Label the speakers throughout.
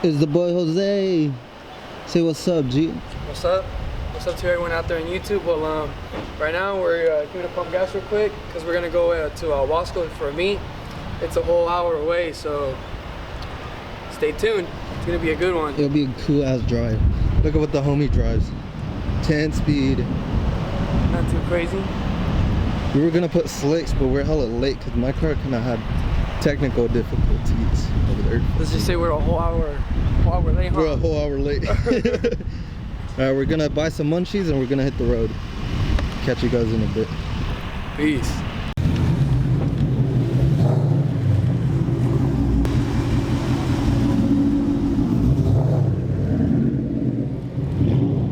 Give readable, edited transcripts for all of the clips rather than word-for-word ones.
Speaker 1: It's the boy Jose. Say what's up, G.
Speaker 2: What's up? What's up to everyone out there on YouTube? Well, right now we're gonna pump gas real quick because we're gonna go to Wasco for a meet. It's a whole hour away, so stay tuned. It's gonna be a good one.
Speaker 1: It'll be a cool ass drive. Look at what the homie drives. 10 speed.
Speaker 2: Not too crazy.
Speaker 1: We were gonna put slicks, but we're hella late because my car kind of had technical difficulties over there.
Speaker 2: Let's just say we're a whole hour late, huh?
Speaker 1: We're a whole hour late. Alright, we're gonna buy some munchies and we're gonna hit the road. Catch you guys in a bit.
Speaker 2: Peace.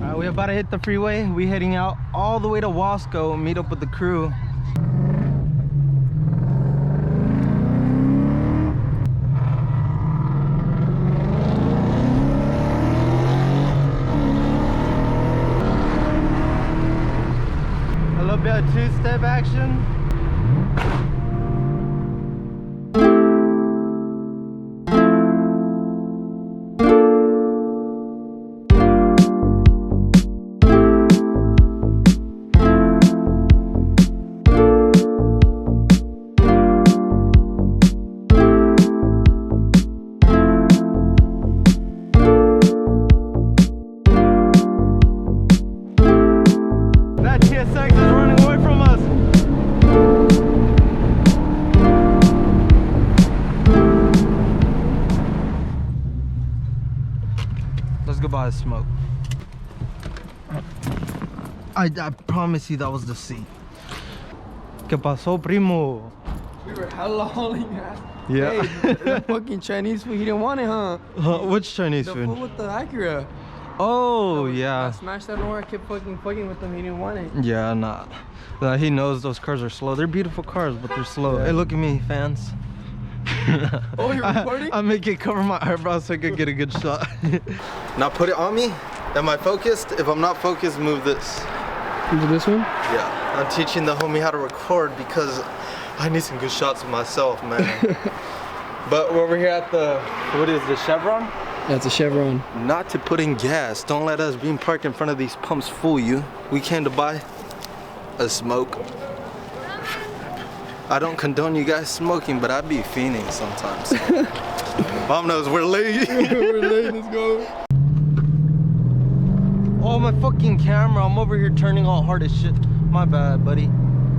Speaker 1: Alright, we're about to hit the freeway. We're heading out all the way to Wasco and meet up with the crew. A little bit of two-step action. TSX is running away from us. Let's go buy the smoke. I promise you that was the seat. ¿Qué pasó, primo?
Speaker 2: We were hella hauling ass.
Speaker 1: Yeah.
Speaker 2: Hey, the fucking Chinese food, you didn't want it, huh?
Speaker 1: Which Chinese
Speaker 2: The
Speaker 1: food?
Speaker 2: food with the Acura.
Speaker 1: Oh,
Speaker 2: I
Speaker 1: yeah.
Speaker 2: smashed that door. I kept fucking with them. He didn't want it.
Speaker 1: Yeah, nah. He knows those cars are slow. They're beautiful cars, but they're slow.
Speaker 2: Yeah.
Speaker 1: Hey, look at me, fans.
Speaker 2: Oh, you're recording?
Speaker 1: I make it cover my eyebrows so I could get a good shot. Now put it on me. Am I focused? If I'm not focused, move this.
Speaker 2: Is this one?
Speaker 1: Yeah. I'm teaching the homie how to record because I need some good shots of myself, man. But we're over here at the, what is the Chevron?
Speaker 2: That's a Chevron.
Speaker 1: Not to put in gas. Don't let us being parked in front of these pumps fool you. We came to buy a smoke. I don't condone you guys smoking, but I be fiending sometimes. Mom knows we're late.
Speaker 2: We're late, let's go.
Speaker 1: Oh, my fucking camera. I'm over here turning all hard as shit. My bad, buddy.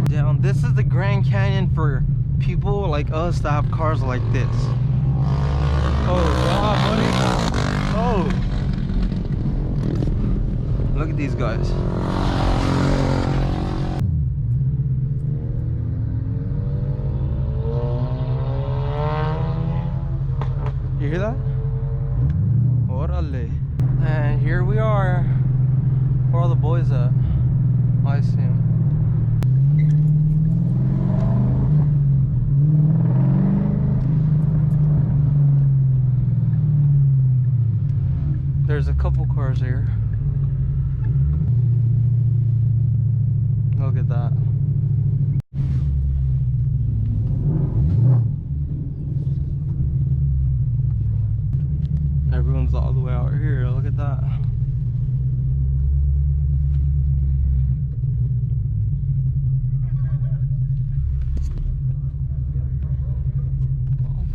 Speaker 1: Down. This is the Grand Canyon for people like us that have cars like this. Oh, God, buddy. Oh. Look at these guys. You hear that? Orale. And here we are. Where are all the boys at? I see them. There's a couple cars here. Look at that. Everyone's all the way out here. Look at that.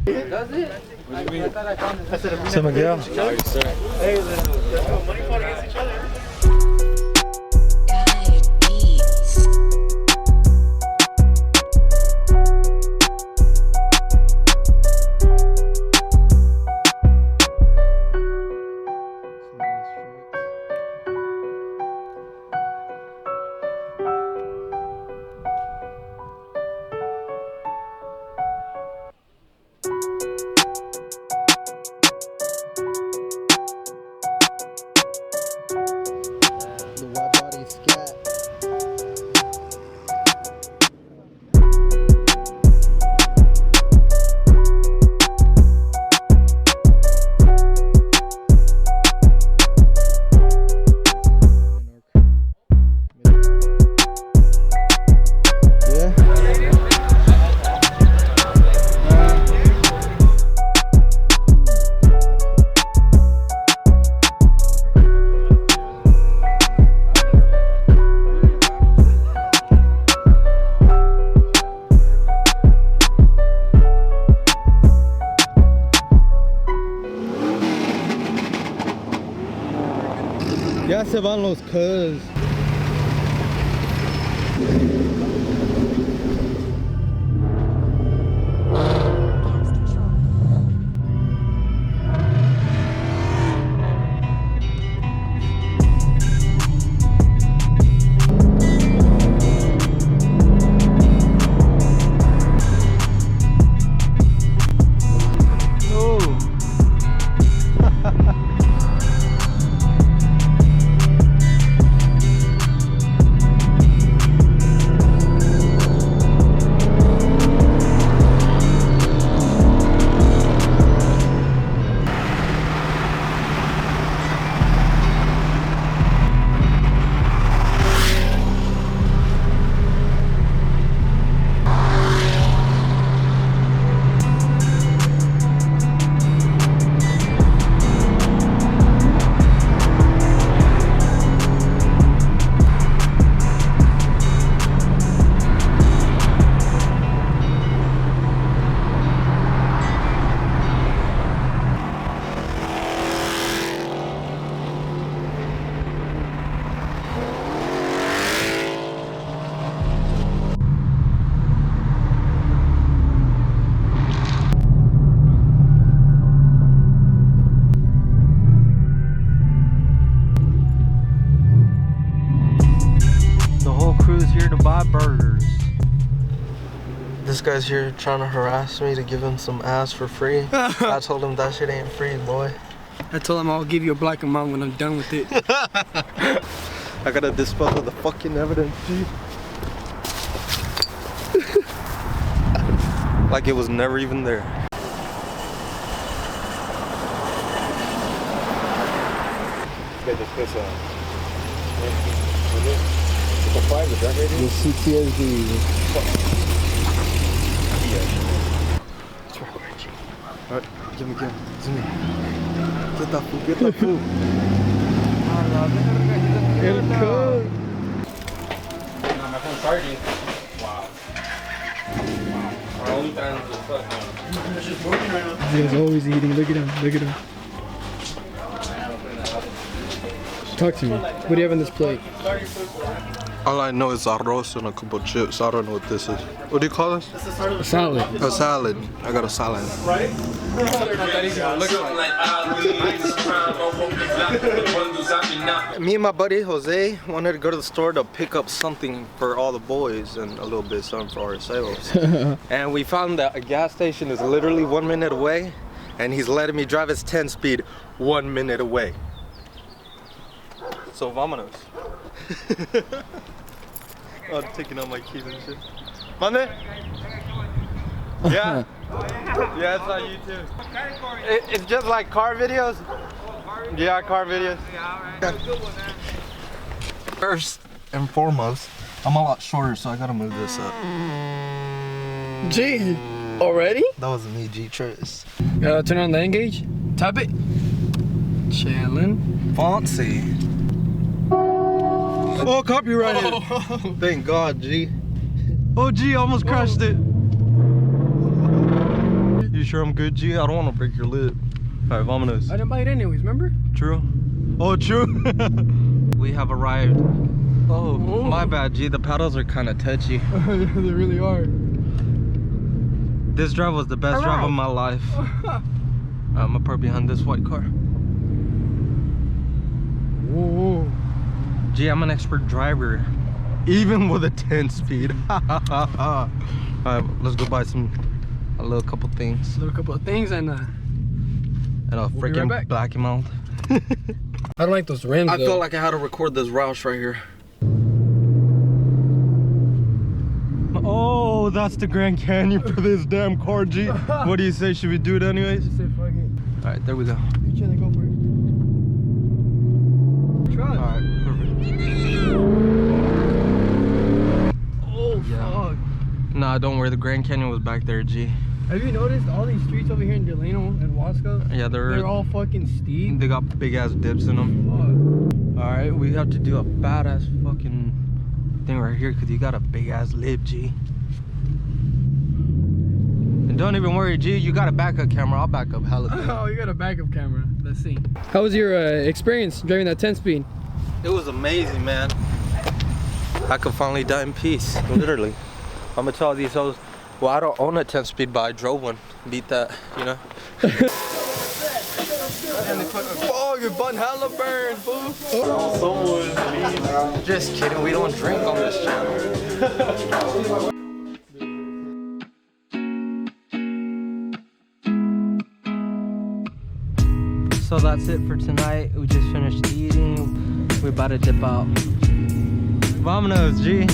Speaker 2: That's it?
Speaker 3: What do you mean?
Speaker 1: So Miguel.
Speaker 3: Nice, sir.
Speaker 2: Hey, let's go. Money fought against each other.
Speaker 1: Ya se van los cuz. Burgers. This guy's here trying to harass me to give him some ass for free. I told him that shit ain't free, boy.
Speaker 2: I told him I'll give you a black amount when I'm done with it.
Speaker 1: I gotta dispose of the fucking evidence, G. Like it was never even there. The CTSD. Alright, give me. It's me. Get that food, get that food. El code.
Speaker 3: No, my phone's charging. Wow. Our only time is fucking. It's just working right now.
Speaker 2: He's always eating. Look at him. Talk to me. What do you have on this plate?
Speaker 1: All I know is arroz and a couple of chips. I don't know what this is. What do you call this?
Speaker 2: A salad.
Speaker 1: A salad. I got a salad.
Speaker 3: Right?
Speaker 1: Me and my buddy Jose wanted to go to the store to pick up something for all the boys and a little bit something for ourselves. And we found that a gas station is literally 1 minute away, and he's letting me drive his 10 speed 1 minute away. So vámonos. Oh, I'm taking out my keys and shit. Mande? Yeah? Yeah, it's on YouTube. It's just like car videos? Yeah, car videos. First and foremost, I'm a lot shorter, so I gotta move this up.
Speaker 2: Gee, already?
Speaker 1: That was me, G-Tris.
Speaker 2: Turn on the engage. Tap it. Chillin'.
Speaker 1: Fancy. Oh, copyrighted. Oh. Thank God, G. Oh, G, I almost crashed it. You sure I'm good, G? I don't want to break your lip. All right, vámonos.
Speaker 2: I didn't buy it anyways, remember?
Speaker 1: True. Oh, true. We have arrived. Oh, my bad, G. The paddles are kind of touchy.
Speaker 2: They really are.
Speaker 1: This drive was the best drive of my life. I'm gonna park behind this white car.
Speaker 2: Whoa.
Speaker 1: Gee, I'm an expert driver, even with a 10 speed. All right, let's go buy a little couple things.
Speaker 2: A couple of things and
Speaker 1: a freaking
Speaker 2: right
Speaker 1: black mount.
Speaker 2: I don't like those rims.
Speaker 1: I felt like I had to record this Roush right here. Oh, that's the Grand Canyon for this damn car, G. What do you say? Should we do it anyways?
Speaker 2: Just say fuck it.
Speaker 1: All right, there we go.
Speaker 2: You're trying to go for it. Try it.
Speaker 1: All right, perfect.
Speaker 2: Oh, yeah. Fuck.
Speaker 1: Nah, don't worry. The Grand Canyon was back there, G.
Speaker 2: Have you noticed all these streets over here in Delano and Wasco?
Speaker 1: Yeah, they're
Speaker 2: all fucking steep.
Speaker 1: They got big ass dips in them. All right, we have to do a bad ass fucking thing right here because you got a big ass lip, G. And don't even worry, G. You got a backup camera. I'll back up hella good.
Speaker 2: Oh, you got a backup camera. Let's see. How was your experience driving that 10 speed?
Speaker 1: It was amazing, man. I could finally die in peace, literally. I'm gonna tell these hoes, well, I don't own a 10-speed, but I drove one. Beat that, you know? Oh, your bun hella burned, boo. Just kidding, we don't drink on this channel. So that's it for tonight. We just finished eating. We're about to dip out. Vamonos, G.